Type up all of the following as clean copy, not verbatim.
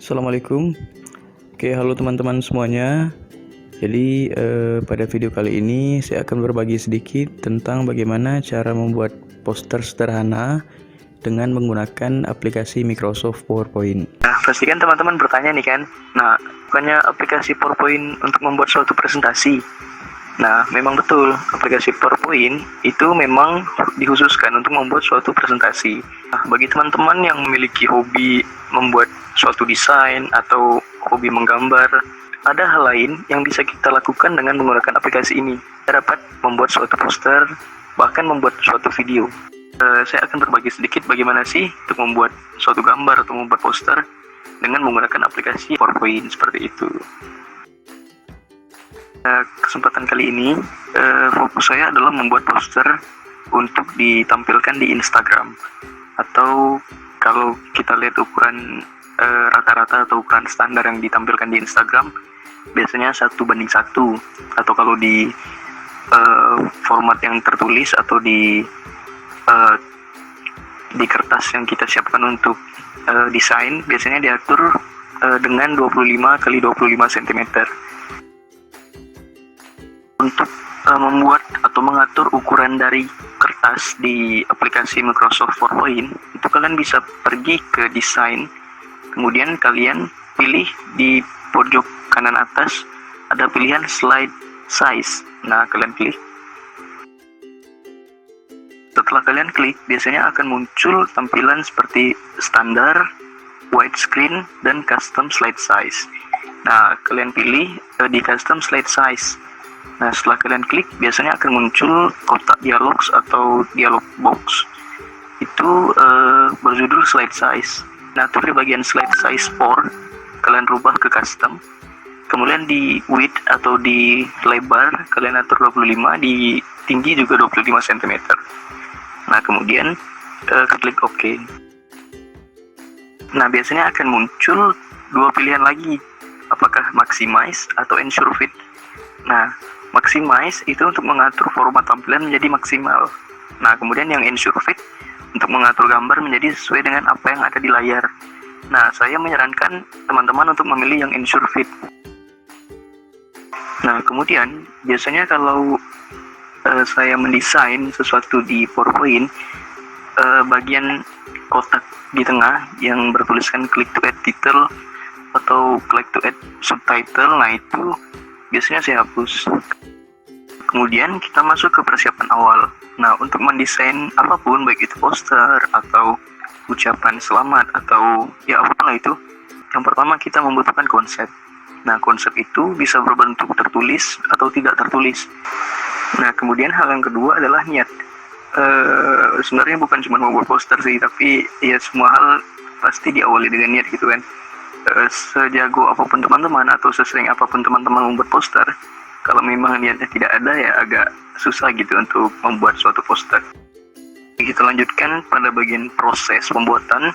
Assalamualaikum. Oke, halo teman-teman semuanya. Jadi pada video kali ini saya akan berbagi sedikit tentang bagaimana cara membuat poster sederhana dengan menggunakan aplikasi Microsoft PowerPoint. Nah, pastikan teman-teman bertanya nih kan, bukannya aplikasi PowerPoint untuk membuat suatu presentasi? Nah, memang betul, aplikasi PowerPoint itu memang dikhususkan untuk membuat suatu presentasi. Nah, bagi teman-teman yang memiliki hobi membuat suatu desain atau hobi menggambar, ada hal lain yang bisa kita lakukan dengan menggunakan aplikasi ini. Kita dapat membuat suatu poster, bahkan membuat suatu video. Saya akan berbagi sedikit bagaimana sih untuk membuat suatu gambar atau membuat poster dengan menggunakan aplikasi PowerPoint seperti itu. Kesempatan kali ini fokus saya adalah membuat poster untuk ditampilkan di Instagram, atau kalau kita lihat ukuran rata-rata atau ukuran standar yang ditampilkan di Instagram biasanya 1:1, atau kalau di format yang tertulis atau di kertas yang kita siapkan untuk desain biasanya diatur dengan 25x25 cm. Untuk membuat atau mengatur ukuran dari kertas di aplikasi Microsoft PowerPoint, itu kalian bisa pergi ke desain, kemudian kalian pilih di pojok kanan atas ada pilihan slide size. Nah, kalian pilih. Setelah kalian klik, biasanya akan muncul tampilan seperti standar, widescreen, dan custom slide size. Nah, kalian pilih di custom slide size. Nah, setelah kalian klik, biasanya akan muncul kotak dialog atau dialog box. Itu berjudul slide size. Nah, di bagian slide size 4, kalian rubah ke custom. Kemudian di width atau di lebar, kalian atur 25, di tinggi juga 25 cm. Nah, kemudian klik OK. Nah, biasanya akan muncul dua pilihan lagi, apakah maximize atau ensure fit. Nah, maximize itu untuk mengatur format tampilan menjadi maksimal. Nah, kemudian yang ensure fit untuk mengatur gambar menjadi sesuai dengan apa yang ada di layar. Nah, saya menyarankan teman-teman untuk memilih yang ensure fit. Nah, kemudian biasanya kalau saya mendesain sesuatu di PowerPoint, bagian kotak di tengah yang bertuliskan click to add title atau click to add subtitle, nah itu biasanya saya hapus. Kemudian kita masuk ke persiapan awal. Nah, untuk mendesain apapun, baik itu poster atau ucapan selamat atau ya apapun lah itu, yang pertama kita membutuhkan konsep. Nah, konsep itu bisa berbentuk tertulis atau tidak tertulis. Nah, kemudian hal yang kedua adalah niat. Sebenarnya bukan cuma membuat poster sih, tapi ya semua hal pasti diawali dengan niat gitu kan. Sejago apapun teman-teman atau sesering apapun teman-teman membuat poster, kalau memang niatnya tidak ada ya agak susah gitu untuk membuat suatu poster. Kita lanjutkan pada bagian proses pembuatan.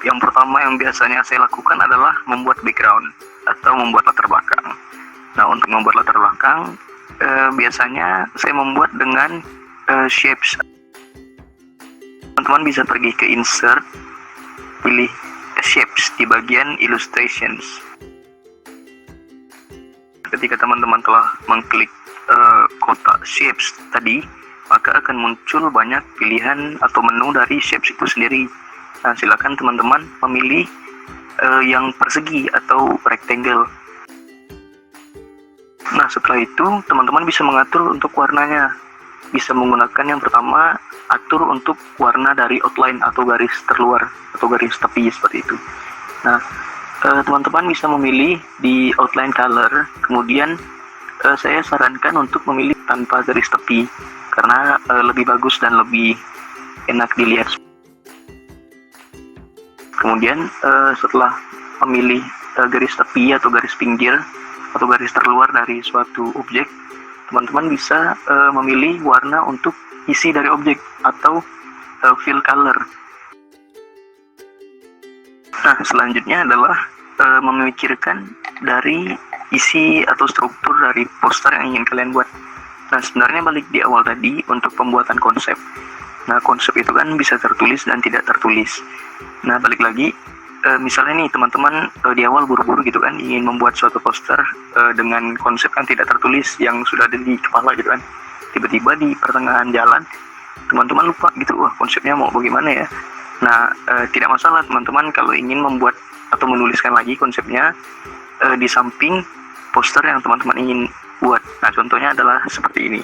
Yang pertama yang biasanya saya lakukan adalah membuat background atau membuat latar belakang. Nah, untuk membuat latar belakang biasanya saya membuat dengan shapes. Teman-teman bisa pergi ke insert, pilih shapes di bagian illustrations. Ketika teman-teman telah mengklik kotak shapes tadi, maka akan muncul banyak pilihan atau menu dari shapes itu sendiri. Nah, silakan teman-teman memilih yang persegi atau rectangle. Nah, setelah itu teman-teman bisa mengatur untuk warnanya. Bisa menggunakan yang pertama, atur untuk warna dari outline atau garis terluar atau garis tepi seperti itu. Nah, teman-teman bisa memilih di outline color. Kemudian saya sarankan untuk memilih tanpa garis tepi karena lebih bagus dan lebih enak dilihat. Kemudian setelah memilih garis tepi atau garis pinggir atau garis terluar dari suatu objek, teman-teman bisa memilih warna untuk isi dari objek atau fill color. Nah, selanjutnya adalah memikirkan dari isi atau struktur dari poster yang ingin kalian buat. Nah, sebenarnya balik di awal tadi untuk pembuatan konsep. Nah, konsep itu kan bisa tertulis dan tidak tertulis. Nah, balik lagi, misalnya nih teman-teman di awal buru-buru gitu kan ingin membuat suatu poster dengan konsep yang tidak tertulis yang sudah ada di kepala gitu kan, tiba-tiba di pertengahan jalan teman-teman lupa gitu, wah konsepnya mau bagaimana ya. Nah, tidak masalah teman-teman kalau ingin membuat atau menuliskan lagi konsepnya di samping poster yang teman-teman ingin buat. Nah, contohnya adalah seperti ini.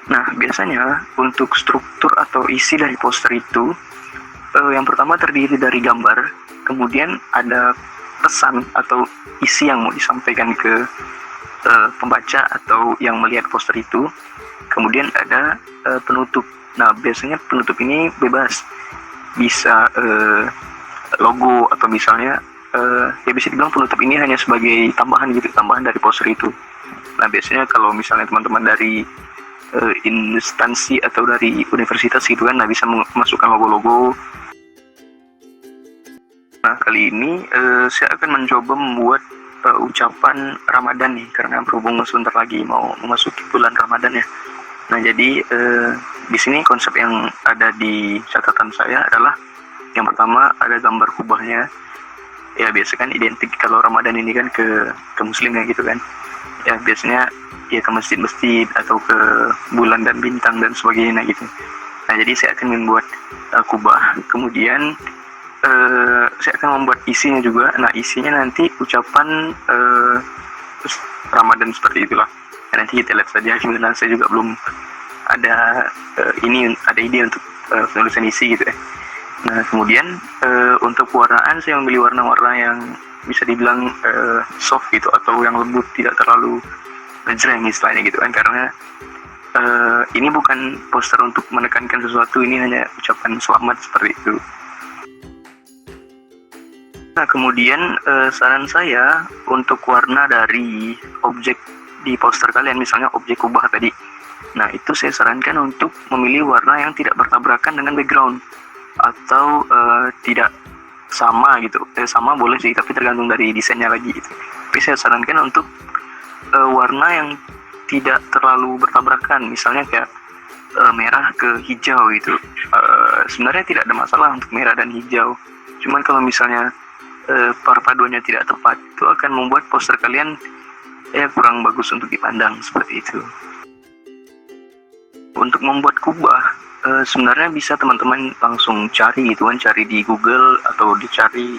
Nah, biasanya untuk struktur atau isi dari poster itu yang pertama terdiri dari gambar, kemudian ada pesan atau isi yang mau disampaikan ke pembaca atau yang melihat poster itu, kemudian ada penutup. Nah, biasanya penutup ini bebas, bisa logo atau misalnya ya bisa dibilang penutup ini hanya sebagai tambahan gitu, tambahan dari poster itu. Nah, biasanya kalau misalnya teman-teman dari instansi atau dari universitas gitu kan, nah bisa memasukkan logo-logo. Nah, kali ini saya akan mencoba membuat ucapan Ramadan nih, karena berhubung sebentar lagi mau memasuki bulan Ramadan ya. Nah, jadi di sini konsep yang ada di catatan saya adalah yang pertama ada gambar kubahnya. Ya biasa kan identik kalau Ramadan ini kan ke Muslim ya gitu kan. Ya biasanya ya ke masjid-masjid atau ke bulan dan bintang dan sebagainya gitu. Nah, jadi saya akan membuat kubah, kemudian saya akan membuat isinya juga. Nah, isinya nanti ucapan Ramadan seperti itulah. Nah, nanti kita lihat saja gimana. Saya juga belum ada ada ide untuk penulisan isi gitu ya. Nah, kemudian untuk pewarnaan saya memilih warna-warna yang bisa dibilang soft gitu, atau yang lembut, tidak terlalu ngejreng istilahnya gitu kan, karena ini bukan poster untuk menekankan sesuatu, ini hanya ucapan selamat seperti itu. Nah, kemudian saran saya untuk warna dari objek di poster kalian, misalnya objek kubah tadi. Nah, itu saya sarankan untuk memilih warna yang tidak bertabrakan dengan background atau tidak sama gitu. Sama boleh sih, tapi tergantung dari desainnya lagi gitu. Tapi saya sarankan untuk warna yang tidak terlalu bertabrakan, misalnya kayak merah ke hijau gitu. Sebenarnya tidak ada masalah untuk merah dan hijau. Cuman kalau misalnya perpaduannya tidak tepat, itu akan membuat poster kalian kurang bagus untuk dipandang seperti itu. Untuk membuat kubah sebenarnya bisa teman-teman langsung cari gitu kan, cari di Google atau dicari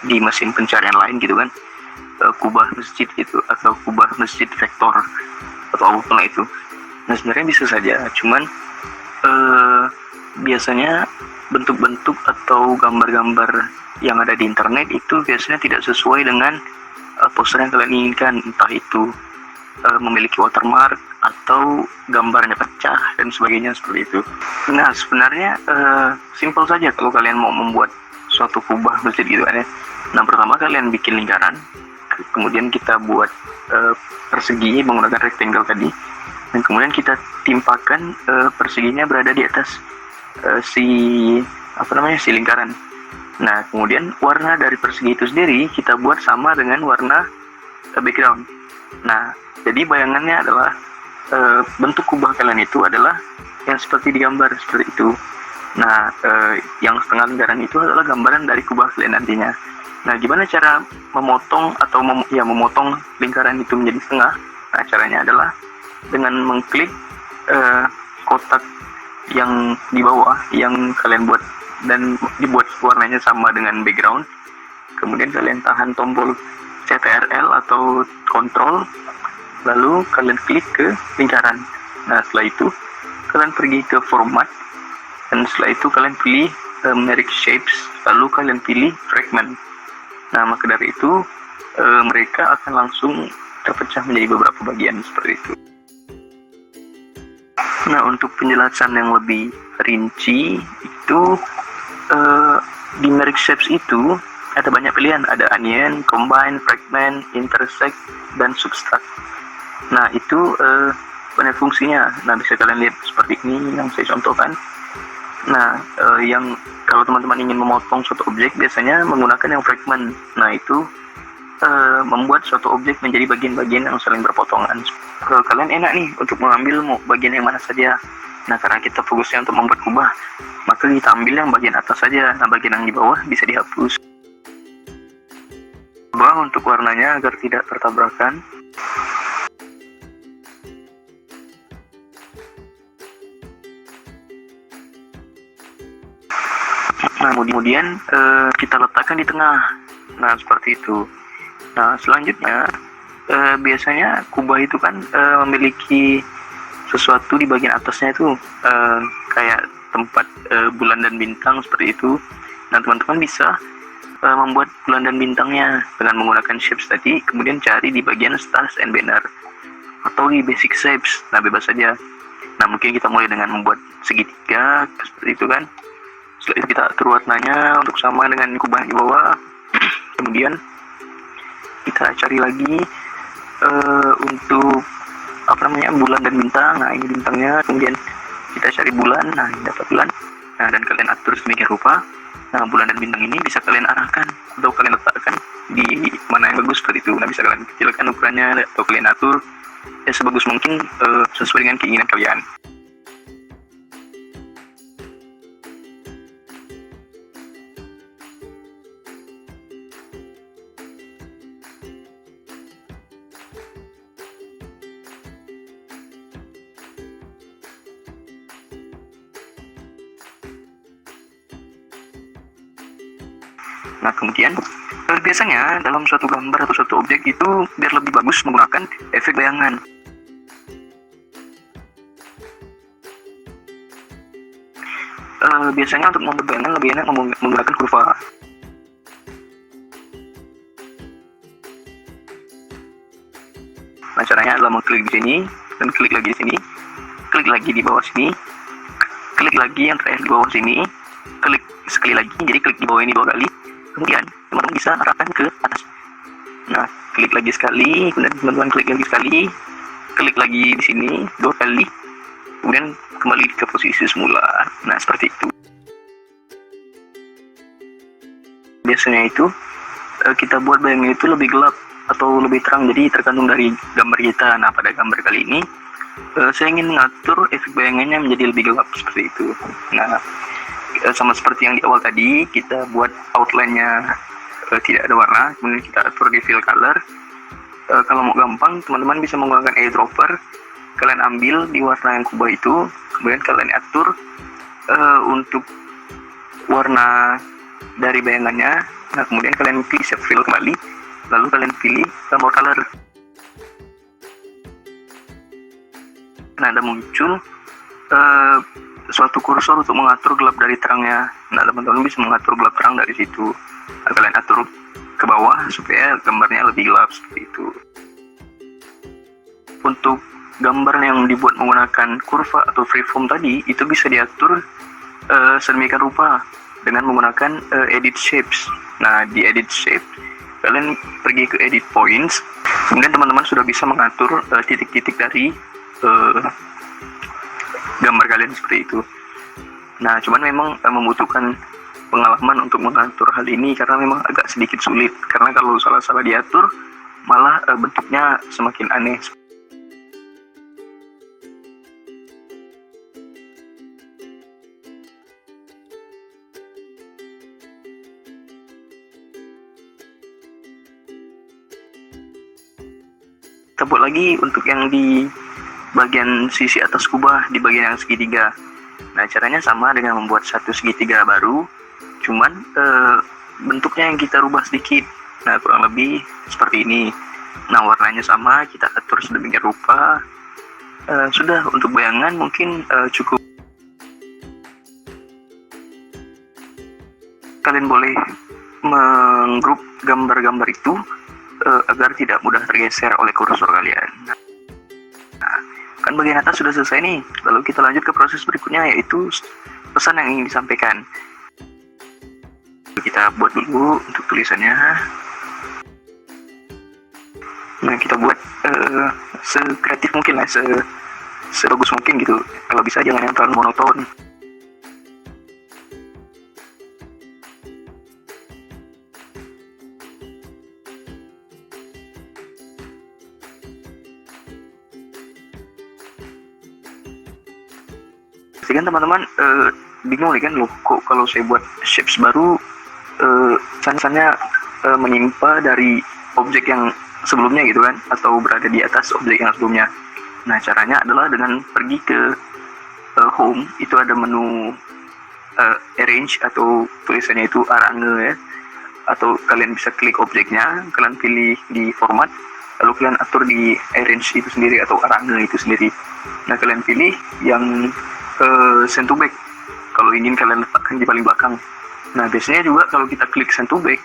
di mesin pencarian lain gitu kan, kubah masjid gitu atau kubah masjid vektor atau apapun itu. Nah, sebenarnya bisa saja, cuman biasanya bentuk-bentuk atau gambar-gambar yang ada di internet itu biasanya tidak sesuai dengan poster yang kalian inginkan, entah itu memiliki watermark atau gambarnya pecah dan sebagainya seperti itu. Nah, sebenarnya simpel saja kalau kalian mau membuat suatu kubah masjid gitu kan ya. Nah, pertama kalian bikin lingkaran, kemudian kita buat persegi menggunakan rectangle tadi, dan kemudian kita timpakan perseginya berada di atas si lingkaran. Nah, kemudian warna dari persegi itu sendiri kita buat sama dengan warna background. Nah, jadi bayangannya adalah bentuk kubah kalian itu adalah yang seperti digambar seperti itu. Nah, yang setengah lingkaran itu adalah gambaran dari kubah kalian nantinya. Nah, gimana cara memotong atau memotong lingkaran itu menjadi setengah? Nah, caranya adalah dengan mengklik kotak yang di bawah yang kalian buat dan dibuat warnanya sama dengan background. Kemudian kalian tahan tombol CTRL atau kontrol, lalu kalian klik ke lingkaran. Nah, setelah itu kalian pergi ke format, dan setelah itu kalian pilih numeric shapes, lalu kalian pilih fragment. Nah, maka dari itu mereka akan langsung terpecah menjadi beberapa bagian seperti itu. Nah, untuk penjelasan yang lebih rinci itu di numeric shapes itu ada banyak pilihan, ada onion, combine, fragment, intersect, dan subtract. Nah, itu banyak fungsinya. Nah, bisa kalian lihat seperti ini yang saya contohkan. Nah, yang kalau teman-teman ingin memotong suatu objek biasanya menggunakan yang fragment. Nah, itu membuat suatu objek menjadi bagian-bagian yang saling berpotongan. Kalian enak nih untuk mengambil mau bagian yang mana saja. Nah, karena kita fokusnya untuk membuat kubah, maka kita ambil yang bagian atas saja. Nah, bagian yang di bawah bisa dihapus. Ubah untuk warnanya agar tidak bertabrakan. Nah, kemudian kita letakkan di tengah. Nah, seperti itu. Nah, selanjutnya biasanya kubah itu kan memiliki sesuatu di bagian atasnya itu kayak tempat bulan dan bintang seperti itu. Nah, teman-teman bisa membuat bulan dan bintangnya dengan menggunakan shapes tadi, kemudian cari di bagian stars and banner atau di basic shapes. Nah, bebas saja. Nah, mungkin kita mulai dengan membuat segitiga seperti itu kan. Setelah itu kita atur warnanya untuk sama dengan kubah di bawah. Kemudian kita cari lagi untuk bulan dan bintang. Nah, ini bintangnya. Kemudian kita cari bulan. Nah, ini dapat bulan. Nah, dan kalian atur sedemikian rupa. Nah, bulan dan bintang ini bisa kalian arahkan atau kalian letakkan di mana yang bagus seperti itu. Nah, bisa kalian kecilkan ukurannya atau kalian atur ya sebagus mungkin sesuai dengan keinginan kalian. Nah, kemudian biasanya dalam suatu gambar atau suatu objek itu biar lebih bagus menggunakan efek bayangan. Biasanya untuk membuat bayangan lebih enak menggunakan kurva. Nah, caranya adalah mengklik di sini dan klik lagi di sini, klik lagi di bawah sini, klik lagi yang terakhir di bawah sini, klik sekali lagi, jadi klik di bawah ini 2 kali. Kemudian teman-teman bisa arahkan ke atas. Nah, klik lagi sekali, kemudian teman-teman klik lagi sekali, klik lagi di sini 2 kali, kemudian kembali ke posisi semula. Nah, seperti itu. Biasanya itu kita buat bayangan itu lebih gelap atau lebih terang, jadi tergantung dari gambar kita. Nah, pada gambar kali ini saya ingin mengatur efek bayangannya menjadi lebih gelap seperti itu. Nah, sama seperti yang di awal tadi, kita buat outline-nya tidak ada warna, kemudian kita atur di fill color. Kalau mau gampang, teman-teman bisa menggunakan eyedropper. Kalian ambil di warna yang kubah itu, kemudian kalian atur untuk warna dari bayangannya. Nah, kemudian kalian pilih shape fill kembali, lalu kalian pilih more color. Nah, ada muncul suatu kursor untuk mengatur gelap dari terangnya. Nah, teman-teman bisa mengatur gelap terang dari situ. Nah, kalian atur ke bawah supaya gambarnya lebih gelap seperti itu. Untuk gambar yang dibuat menggunakan kurva atau freeform tadi, itu bisa diatur sedemikian rupa dengan menggunakan edit shapes. Nah, di edit shape kalian pergi ke edit points, kemudian teman-teman sudah bisa mengatur titik-titik dari gambar kalian seperti itu. Nah, cuman memang membutuhkan pengalaman untuk mengatur hal ini karena memang agak sedikit sulit, karena kalau salah-salah diatur malah bentuknya semakin aneh. Kita buat lagi untuk yang di bagian sisi atas kubah, di bagian yang segitiga. Nah, caranya sama dengan membuat satu segitiga baru, cuman bentuknya yang kita rubah sedikit. Nah, kurang lebih seperti ini. Nah, warnanya sama, kita atur sedemikian rupa. Sudah, untuk bayangan mungkin cukup. Kalian boleh menggrup gambar-gambar itu agar tidak mudah tergeser oleh kursor kalian. Nah, kan bagian atas sudah selesai nih. Lalu kita lanjut ke proses berikutnya, yaitu pesan yang ingin disampaikan. Kita buat dulu untuk tulisannya. Nah, kita buat sekreatif mungkin lah, sebagus mungkin gitu. Kalau bisa jangan yang terlalu monoton. pasti kan teman-teman bingung nih kan, loh kok kalau saya buat shapes baru misalnya menimpa dari objek yang sebelumnya gitu kan, atau berada di atas objek yang sebelumnya. Nah, caranya adalah dengan pergi ke home, itu ada menu arrange atau tulisannya itu arrange ya, atau kalian bisa klik objeknya, kalian pilih di format, lalu kalian atur di arrange itu sendiri atau arrange itu sendiri. Nah, kalian pilih yang send to back kalau ingin kalian letakkan di paling belakang. Nah, biasanya juga kalau kita klik send to back,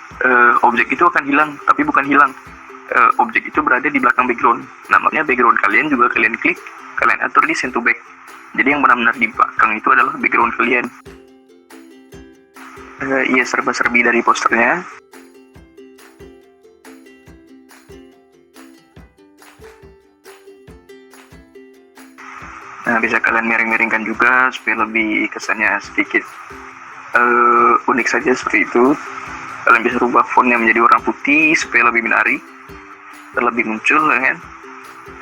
objek itu akan hilang, tapi bukan hilang, objek itu berada di belakang background. Nah, makanya background kalian juga kalian klik, kalian atur di send to back. Jadi yang benar-benar di belakang itu adalah background kalian. Iya, serba-serbi dari posternya. Nah, bisa kalian miring-miringkan juga supaya lebih kesannya sedikit unik saja seperti itu. Kalian bisa rubah fontnya menjadi warna putih supaya lebih menarik, terlebih muncul ya kan.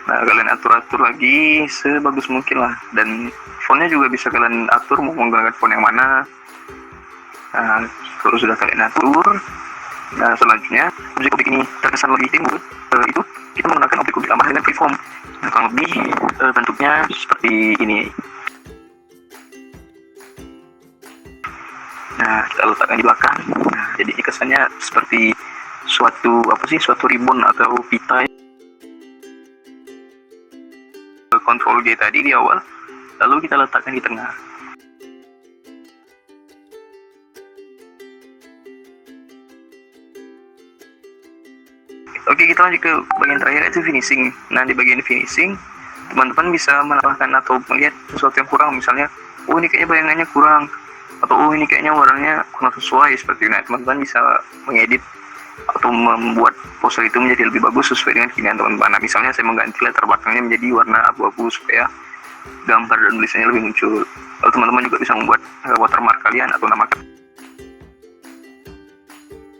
Nah, kalian atur-atur lagi sebagus mungkin lah, dan fontnya juga bisa kalian atur mau menggunakan font yang mana. Nah, kalau sudah kalian atur, nah selanjutnya objek-objek ini terkesan lebih timbul, itu kita menggunakan objek-objek tambah dengan freeform. Nah, kurang lebih bentuknya seperti ini. Nah, kita letakkan di belakang. Nah, jadi kesannya seperti suatu ribbon atau pita. Ctrl G tadi di awal, lalu kita letakkan di tengah. Oke, kita lanjut ke bagian terakhir, itu finishing. Nah, di bagian finishing, teman-teman bisa menambahkan atau melihat sesuatu yang kurang, misalnya, oh ini kayaknya bayangannya kurang, atau oh ini kayaknya warnanya kurang sesuai, seperti itu. Nah, teman-teman bisa mengedit atau membuat poster itu menjadi lebih bagus sesuai dengan keinginan teman-teman. Nah, misalnya saya mengganti latar belakangnya menjadi warna abu-abu supaya gambar dan tulisannya lebih muncul. Lalu teman-teman juga bisa membuat watermark kalian atau nama kalian.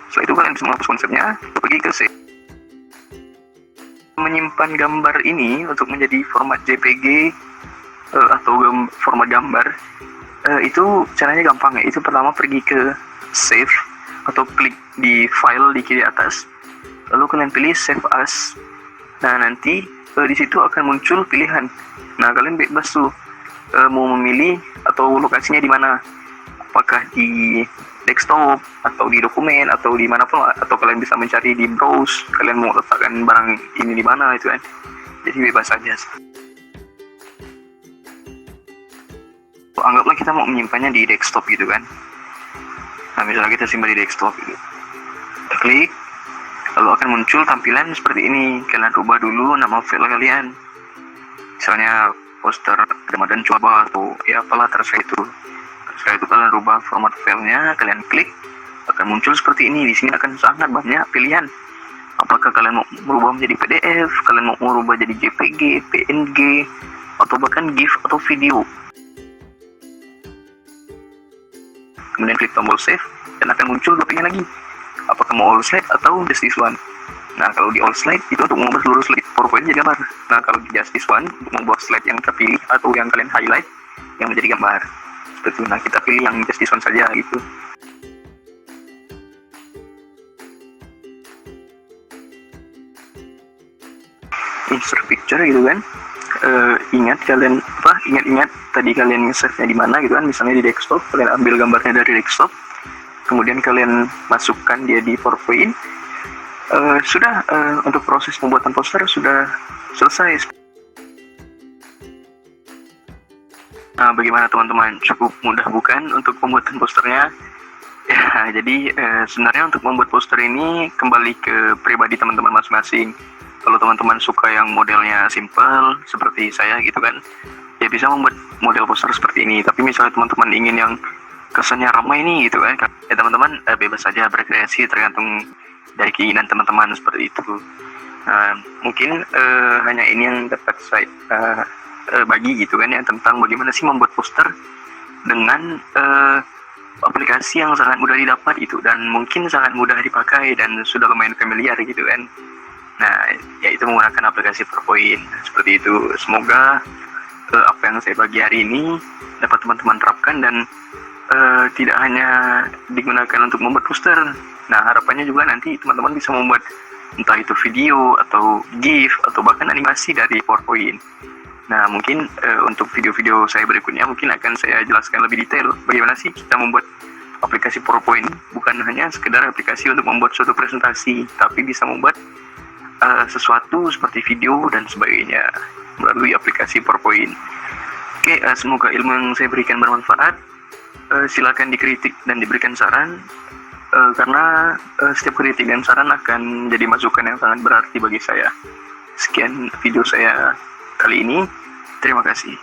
Setelah itu kalian bisa menghapus konsepnya, pergi ke save. Menyimpan gambar ini untuk menjadi format JPG atau format gambar, itu caranya gampang ya. Itu pertama pergi ke save atau klik di file di kiri atas, lalu kalian pilih save as. Nah, nanti di situ akan muncul pilihan. Nah, kalian bebas tuh mau memilih atau lokasinya di mana, apakah di desktop atau di dokumen atau di mana pun, atau kalian bisa mencari di browse kalian mau letakkan barang ini di mana itu kan. Jadi bebas saja. Anggaplah kita mau menyimpannya di desktop gitu kan. Nah, misalnya kita simpan di desktop gitu, kita klik, lalu akan muncul tampilan seperti ini. Kalian rubah dulu nama file kalian, misalnya poster Ramadan coba atau ya apalah, terserah itu. Setelah itu kalian rubah format filenya, kalian klik, akan muncul seperti ini. Di sini akan sangat banyak pilihan. Apakah kalian mau merubah menjadi PDF, kalian mau merubah jadi JPG, PNG, atau bahkan GIF atau video. Kemudian klik tombol save dan akan muncul dua pilihan lagi. Apakah mau all slide atau just this one. Nah, kalau di all slide itu untuk mengubah seluruh slide PowerPoint jadi gambar. Nah, kalau di just this one untuk membuat slide yang terpilih atau yang kalian highlight yang menjadi gambar. Seperti itu. Nah, kita pilih yang just this one saja gitu. Insert picture gitu kan. Ingat tadi kalian nge-save-nya di mana gitu kan, misalnya di desktop, kalian ambil gambarnya dari desktop, kemudian kalian masukkan dia di PowerPoint. Sudah, untuk proses pembuatan poster sudah selesai. Nah, bagaimana teman-teman, cukup mudah bukan untuk pembuatan posternya? Ya, jadi sebenarnya untuk membuat poster ini kembali ke pribadi teman-teman masing-masing. Kalau teman-teman suka yang modelnya simple seperti saya gitu kan, ya bisa membuat model poster seperti ini. Tapi misalnya teman-teman ingin yang kesannya ramai nih gitu kan, ya teman-teman bebas saja berkreasi tergantung dari keinginan teman-teman seperti itu. Mungkin hanya ini yang dapat saya bagi gitu kan ya, tentang bagaimana sih membuat poster dengan aplikasi yang sangat mudah didapat itu, dan mungkin sangat mudah dipakai dan sudah lumayan familiar gitu kan. Nah, yaitu menggunakan aplikasi PowerPoint seperti itu. Semoga apa yang saya bagi hari ini dapat teman-teman terapkan dan tidak hanya digunakan untuk membuat poster. Nah, harapannya juga nanti teman-teman bisa membuat entah itu video atau GIF atau bahkan animasi dari PowerPoint. Nah, mungkin untuk video-video saya berikutnya mungkin akan saya jelaskan lebih detail bagaimana sih kita membuat aplikasi PowerPoint. Bukan hanya sekedar aplikasi untuk membuat suatu presentasi, tapi bisa membuat sesuatu seperti video dan sebagainya melalui aplikasi PowerPoint. Oke, semoga ilmu yang saya berikan bermanfaat. Silakan dikritik dan diberikan saran, karena setiap kritik dan saran akan jadi masukan yang sangat berarti bagi saya. Sekian video saya kali ini. Terima kasih.